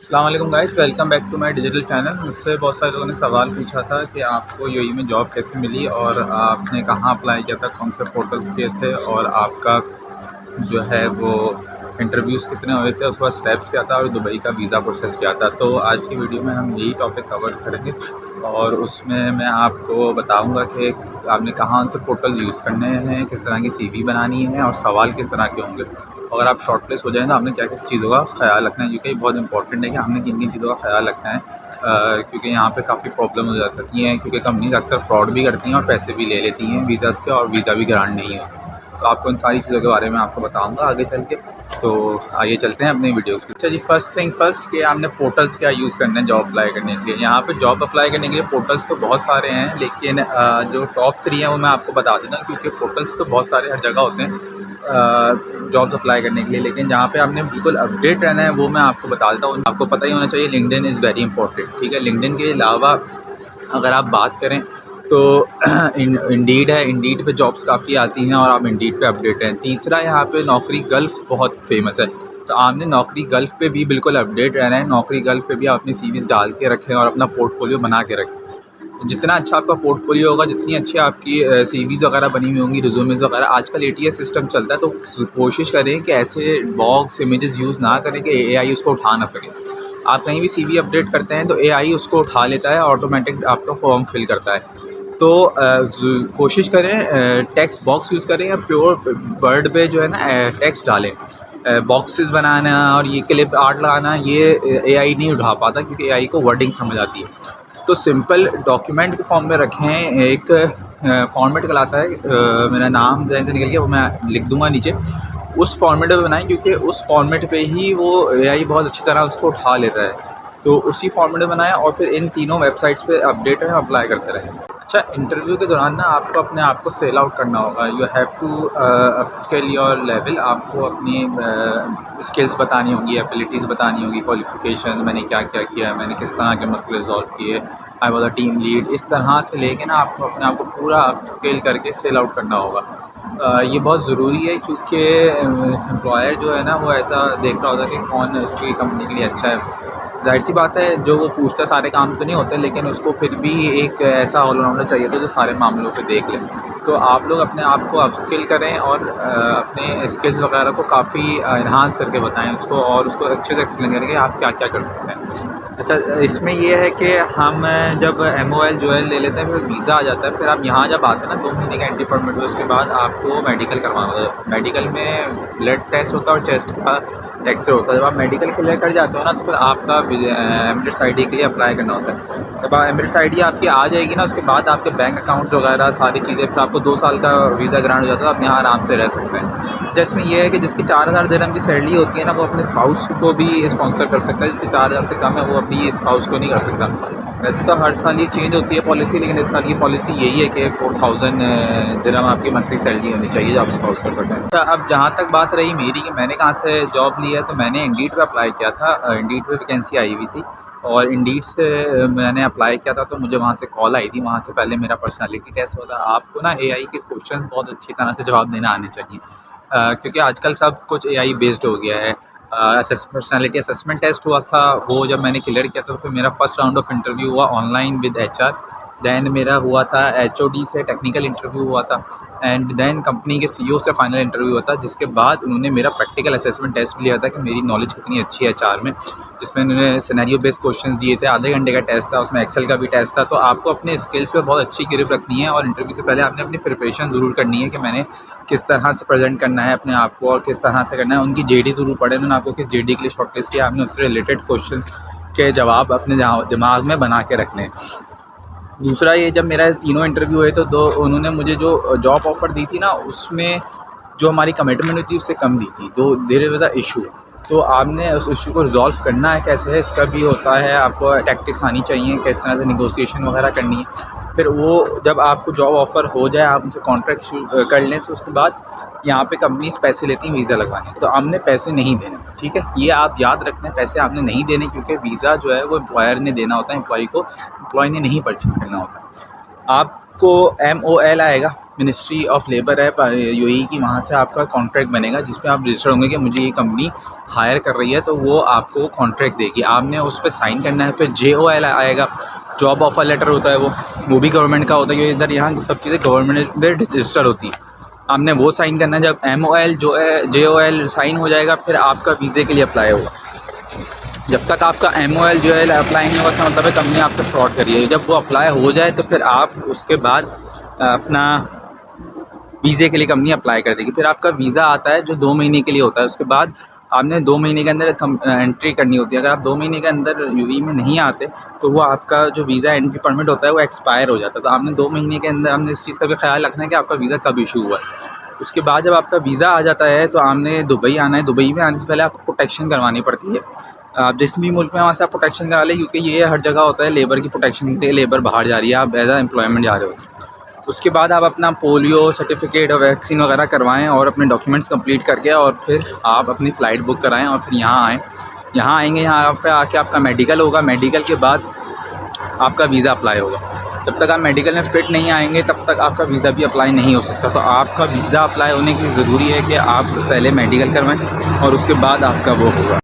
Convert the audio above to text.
अस्सलाम वालेकुम guys, welcome back to my digital channel. मुझसे बहुत सारे लोगों ने सवाल पूछा था कि आपको यूएई में जॉब कैसे मिली और आपने कहाँ अप्लाई किया था, कौन से पोर्टल्स किए थे और आपका जो है वो इंटरव्यूज़ कितने हुए थे, उसके बाद स्टेप्स क्या था और दुबई का वीज़ा प्रोसेस क्या था। तो आज की वीडियो में हम यही टॉपिक कवर्स करेंगे और उसमें मैं आपको बताऊंगा कि आपने कहाँ से पोर्टल्स यूज़ करने हैं, किस तरह की सीवी बनानी है और सवाल किस तरह के होंगे। अगर आप शॉर्टलिस्ट हो जाए तो आपने क्या क्या चीज़ों का ख्याल रखना है, क्योंकि बहुत इंपॉर्टेंट है कि हमने किन किन चीज़ों का ख्याल रखना है। क्योंकि यहाँ पे काफ़ी प्रॉब्लम हो जाती हैं, क्योंकि कंपनीज अक्सर फ्रॉड भी करती हैं और पैसे भी ले लेती हैं वीज़ाज़ के, और वीज़ा भी ग्रांट नहीं है। तो आपको इन सारी चीज़ों के बारे में आपको बताऊंगा आगे चल के। तो आइए चलते हैं अपने वीडियोज़ की। अच्छा जी, फर्स्ट थिंग फर्स्ट कि आपने पोर्टल्स क्या यूज़ करने हैं जॉब अप्लाई करने के लिए। यहाँ पे जॉब अप्लाई करने के लिए पोर्टल्स तो बहुत सारे हैं, लेकिन जो टॉप 3 हैं वो मैं आपको बता दूँगा, क्योंकि पोर्टल्स तो बहुत सारे हर जगह होते हैं जॉब्स अप्लाई करने के लिए। लेकिन जहाँ पे आपने बिल्कुल अपडेट रहना है वो मैं आपको बता देता हूँ। आपको पता ही होना चाहिए, लिंक्डइन इज़ वेरी इंपॉर्टेंट। ठीक है, लिंक्डइन के अलावा अगर आप बात करें तो इंडीड है, इंडीड पे जॉब्स काफ़ी आती हैं और आप इंडीड पे अपडेट हैं। तीसरा, यहाँ पे नौकरी गल्फ़ बहुत फेमस है, तो आपने नौकरी गल्फ़ पे भी बिल्कुल अपडेट रहना है। नौकरी गल्फ़ पे भी आप अपनी सीवीज़ डाल के रखें और अपना पोर्टफोलियो बना के रखें। जितना अच्छा आपका पोर्टफोलियो होगा, जितनी अच्छी आपकी सीवीज़ वगैरह बनी हुई होंगी, रिज्यूमेज़ वगैरह। आजकल एटीएस सिस्टम चलता है, तो कोशिश करें कि ऐसे बॉक्स इमेजेस यूज़ ना करें कि एआई उसको उठा ना सके। आप कहीं भी सीवी अपडेट करते हैं तो एआई उसको उठा लेता है, ऑटोमेटिक आपका फॉर्म फिल करता है। तो कोशिश करें टेक्स्ट बॉक्स यूज़ करें या प्योर वर्ड पे जो है ना टेक्स्ट डालें। बॉक्सेस बनाना और ये क्लिप आर्ट लगाना ये एआई नहीं उठा पाता, क्योंकि एआई को वर्डिंग समझ आती है। तो सिंपल डॉक्यूमेंट के फॉर्म में रखें। एक फॉर्मेट कहलाता है, मेरा नाम जैसे से निकल गया, वो मैं लिख दूंगा नीचे। उस फॉर्मेट में बनाएं, क्योंकि उस फॉर्मेट पे ही वो एआई बहुत अच्छी तरह उसको उठा लेता है। तो उसी फॉर्मेट में बनाएं और फिर इन तीनों वेबसाइट्स पे अपडेट है अप्लाई करते रहें। अच्छा, इंटरव्यू के दौरान ना आपको अपने आप को सेल आउट करना होगा। You have to upskill your level. आपको अपनी स्किल्स बतानी होगी, एबिलिटीज़ बतानी होगी, क्वालिफिकेशन, मैंने क्या क्या किया, मैंने किस तरह के मसले रिजॉल्व किए, I was a team lead. इस तरह से लेके ना आपको अपने आप को पूरा अपस्किल करके सेल आउट करना होगा। ये बहुत ज़रूरी है, क्योंकि एम्प्लॉयर जो है ना वो ऐसा देख रहा होता है कि कौन उसकी कंपनी के लिए अच्छा है। ज़ाहिर सी बात है, जो वो पूछता सारे काम तो नहीं होते, लेकिन उसको फिर भी एक ऐसा ऑलराउंडर चाहिए था जो सारे मामलों पे देख ले। तो आप लोग अपने आप को अपस्किल करें और अपने स्किल्स वगैरह को काफ़ी एनहांस करके बताएं उसको, और उसको अच्छे से एक्सप्लेन करें कि आप क्या क्या कर सकते हैं। अच्छा, इसमें ये है कि हम जब MOL जो है ले लेते हैं, फिर वीज़ा आ जाता है। फिर आप यहाँ जब आते हैं ना, 2 महीने का एंट्री परमिट है, उसके बाद आपको मेडिकल करवाना होता है। मेडिकल में ब्लड टेस्ट होता है और चेस्ट का एक्सरे होता है। जब आप मेडिकल क्लियर कर जाते हो ना, तो फिर आपका एमिरेट्स आईडी के लिए अप्लाई करना होता है। जब एमिरेट्स आईडी आपकी आ जाएगी ना, उसके बाद आपके बैंक अकाउंट्स वगैरह सारी चीज़ें, फिर आपको 2 साल का वीज़ा ग्रांट हो जाता है, आप यहाँ आराम से रह सकते हैं। जिसमें यह है कि जिसकी 4000 दिरहम की सैलरी होती है ना, वो अपने स्पाउस को भी स्पॉन्सर कर सकता है। जिसकी 4000 से कम है वो अपनी स्पाउस को नहीं कर सकता। वैसे तो हर साल ये चेंज होती है पॉलिसी, लेकिन इस साल की पॉलिसी यही है कि 4000 दिरहम आपकी मंथली सैलरी होनी चाहिए जो आप स्पाउस कर सकते हैं। अच्छा, अब जहाँ तक बात रही मेरी कि मैंने कहाँ से जॉब ली है, तो मैंने इंडीड पे अप्लाई किया था। इंडीड पे वैकेंसी आई हुई थी और इंडीड से मैंने अप्लाई किया था, तो मुझे वहाँ से कॉल आई थी। वहाँ से पहले मेरा पर्सनालिटी टेस्ट होता। आपको ना एआई के क्वेश्चन बहुत अच्छी तरह से जवाब देना आने चाहिए, क्योंकि आजकल सब कुछ एआई बेस्ड हो गया है। पर्सनालिटी असेसमेंट टेस्ट हुआ था, वो जब मैंने क्लियर किया था, तो फिर मेरा फर्स्ट राउंड ऑफ इंटरव्यू हुआ ऑनलाइन विद एचआर। दैन मेरा हुआ था एचओडी से टेक्निकल इंटरव्यू हुआ था, एंड देन कंपनी के सीईओ से फाइनल इंटरव्यू हुआ था, जिसके बाद उन्होंने मेरा प्रैक्टिकल असेसमेंट टेस्ट भी लिया था कि मेरी नॉलेज कितनी अच्छी है एचआर में, जिसमें उन्होंने सिनेरियो बेस्ड क्वेश्चन दिए थे। आधे घंटे का टेस्ट था, उसमें एक्सेल का भी टेस्ट था। तो आपको अपने स्किल्स पे बहुत अच्छी ग्रिप रखनी है और इंटरव्यू से पहले आपने अपनी प्रिपरेशन ज़रूर करनी है कि मैंने किस तरह से प्रेजेंट करना है अपने आप को और किस तरह से करना है। उनकी जेडी ज़रूर पढ़े, उन्होंने आपको किस जेडी के लिए शॉर्टलिस्ट किया, आपने उससे रिलेटेड क्वेश्चन के जवाब अपने दिमाग में बना के रखने हैं। दूसरा, ये जब मेरा तीनों इंटरव्यू हुए तो दो उन्होंने मुझे जो जॉब ऑफ़र दी थी ना, उसमें जो हमारी कमिटमेंट हुई थी उससे कम दी थी। तो देयर वाज़ अ इशू। तो आपने उस इशू को रिज़ॉल्व करना है कैसे है, इसका भी होता है। आपको टैक्टिक्स आनी चाहिए, किस तरह से नेगोशिएशन वगैरह करनी है। फिर वो जब आपको जॉब ऑफ़र हो जाए, आप उनसे कॉन्ट्रैक्ट कर लें, तो उसके बाद यहाँ पे कंपनीज़ पैसे लेती हैं वीज़ा लगवाने, तो आपने पैसे नहीं देने। ठीक है, ये आप याद रखना, पैसे आपने नहीं देने, क्योंकि वीज़ा जो है वो एम्प्लॉयर ने देना होता है एम्प्लॉई को, एम्प्लॉय ने नहीं परचेज़ करना होता। आपको MOL आएगा, मिनिस्ट्री ऑफ लेबर है यूएई की, वहाँ से आपका कॉन्ट्रैक्ट बनेगा जिस पे आप रजिस्टर होंगे कि मुझे ये कंपनी हायर कर रही है, तो वो आपको कॉन्ट्रैक्ट देगी। आपने उस पर साइन करना है, फिर JOL आएगा, जॉब ऑफर लेटर होता है वो भी गवर्नमेंट का होता है, क्योंकि इधर यहाँ सब चीज़ें गवर्नमेंट में रजिस्टर होती है। आपने वो साइन करना है। जब MOL जो है JOL साइन हो जाएगा, फिर आपका वीज़े के लिए अप्लाई होगा। जब तक आपका MOL जो है अप्लाई नहीं होगा, मतलब है कंपनी आपसे फ्रॉड कर रही है। जब वो अप्लाई हो जाए तो फिर आप उसके बाद अपना वीज़े के लिए कंपनी अप्लाई कर देगी। फिर आपका वीज़ा आता है जो 2 महीने के लिए होता है। उसके बाद आपने 2 महीने के अंदर एंट्री करनी होती है। अगर आप 2 महीने के अंदर यूएई में नहीं आते तो वो आपका जो वीज़ा एंट्री परमिट होता है वो एक्सपायर हो जाता है। तो आपने 2 महीने के अंदर आपने इस चीज़ का भी ख्याल रखना है कि आपका वीज़ा कब इशू हुआ है। उसके बाद जब आपका वीज़ा आ जाता है तो आपने दुबई आना है। दुबई में आने से पहले आपको प्रोटेक्शन करवानी पड़ती है। आप जिस भी मुल्क में वहाँ से आप प्रोटेक्शन करा लें, क्योंकि ये हर जगह होता है लेबर की प्रोटेक्शन के लिए। लेबर बाहर जा रही है, आप एज आ एम्प्लॉयमेंट जा रहे हो। उसके बाद आप अपना पोलियो सर्टिफिकेट और वैक्सीन वगैरह करवाएं और अपने डॉक्यूमेंट्स कंप्लीट करके और फिर आप अपनी फ़्लाइट बुक कराएं और फिर यहाँ आएँ। यहाँ आएंगे, यहाँ पे आके आपका मेडिकल होगा। मेडिकल के बाद आपका वीज़ा अप्लाई होगा। जब तक आप मेडिकल में फ़िट नहीं आएंगे तब तक आपका वीज़ा भी अप्लाई नहीं हो सकता। तो आपका वीज़ा अप्लाई होने के लिए ज़रूरी है कि आप पहले मेडिकल करवाएं और उसके बाद आपका वो होगा।